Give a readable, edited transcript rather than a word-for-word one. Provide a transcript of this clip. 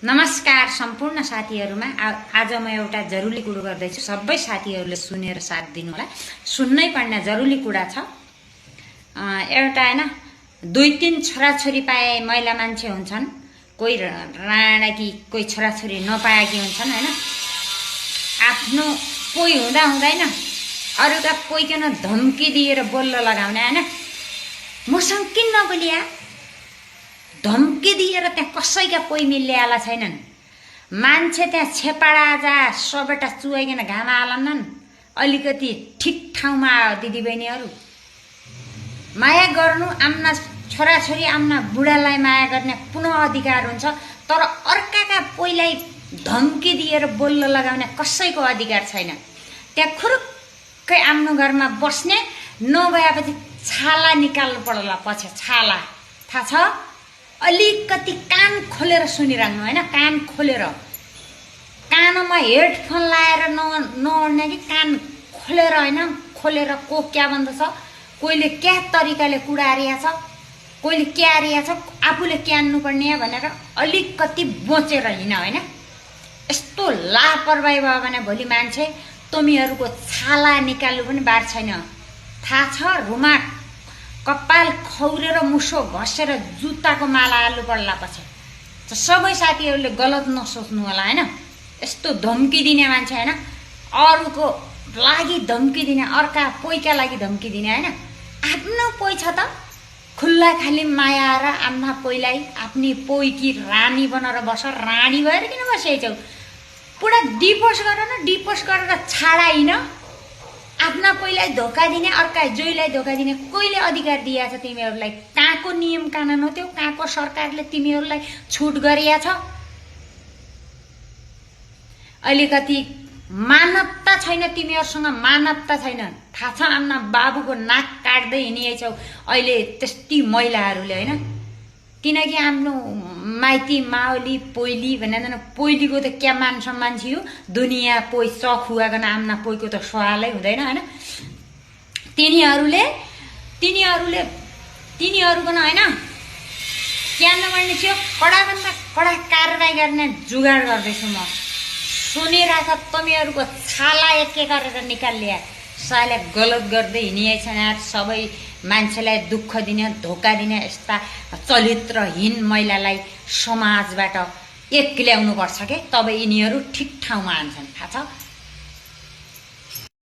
नमस्कार सम्पूर्ण साथीहरुमा। आज म एउटा जरुरी कुरा गर्दैछु। सबै साथीहरुले सुनेर साथ दिनु होला। सुन्नै पर्ने जरुरी कुरा छ। एउटा हैन 2-3 छोराछोरी पाए महिला मान्छे हुन्छन्, कोही राणाकी कोही छोराछोरी नपाएकी हुन्छन् हैन। आफ्नो कोही हुँदा हुँदैन अरूका कोहीकन धम्की दिएर बोल्न लगाउने हैन। मसँग किन नबोलिया, धम्की दिएर त्यहाँ कसैका पोइ मिल्नेवाला छैनन्। मान्छे त्यहाँ छेपाडा जा सबैटा चुहाइकन घाम हालन्नन्। अलिकति ठिक ठाउँमा आयो दिदीबहिनीहरू। माया गर्नु, आफ्ना छोराछोरी आफ्ना बुढालाई माया गर्ने पुनः अधिकार हुन्छ, तर अर्काका पोइलाई धम्की दिएर बोल्न लगाउने कसैको अधिकार छैन। त्यहाँ खुरुक्कै आफ्नो घरमा बस्ने, नभएपछि छाला निकाल्नु पर्ला। पछि छाला थाहा छ, अलिकति कान खोलेर सुनिरहनु हैन। कान खोलेर, कानमा हेडफोन लाएर नअड्ने कि कान खोलेर हैन। खोलेर को क्या भन्दछ, कोहीले क्या तरिकाले कुडारिया छ, कोहीले क्या आरिया छ, आफूले क्या आन्नु पर्ने भनेर अलिकति बचेर हिँड हैन। यस्तो लापरवाही भयो भने भोलि मान्छे तिमीहरूको छाला निकाल्नु पनि बार छैन। थाहा छ, रुमा कपाल खौरेर मुसो घसेर जुत्ताको माला हाल्नु पर्ला पछि। सबै साथीहरूले गलत नसोच्नु होला हैन। यस्तो धम्की दिने मान्छे हैन, अरूको लागि धम्की दिने, अर्का पोइका लागि धम्की दिने हैन। आफ्नो पोइ छ त खुल्ला खाली माया र आफ्ना पोइलाई आफ्नी पोइकी रानी बनाएर बस। रानी भएर किन बसेछौ? पुरा डिपोज गर न, डिपोज गरेर छाडाइन। आफ्ना कोहीलाई धोका दिने, अर्का जोइलाई धोका दिने कोहीले अधिकार दिएको छ तिमीहरूलाई? कहाँको नियम कानुन हो त्यो? कहाँको सरकारले तिमीहरूलाई छुट गरिया छ? अलिकति मानवता छैन तिमीहरूसँग, मानवता छैन। थाहा छ, आफ्ना बाबुको नाक काट्दै हिँडिएछौ अहिले त्यस्ती महिलाहरूले हैन। किनकि आफ्नो माइती माओली पोइली भनेर पोइलीको त क्या मान सम्मान थियो। दुनियाँ पोइ चखुवाकन आफ्ना पोइको त सवालै हुँदैन हैन। तिनीहरूको न हैन क्या नगर्ने थियो, कडाभन्दा कडा कारबाही गर्ने जुगाड गर्दैछु म। सुनिराख, तिमीहरूको छाला एक गरेर निकाल्लिया। साले गलत गर्दै हिँडिएछन् यार। सबै मान्छेलाई दुःख दिने, धोका दिने यस्ता चरित्रहीन महिलालाई समाजबाट एक ल्याउनु पर्छ के, तब यिनीहरू ठिक ठाउँमा आन्छन्। थाहा छ।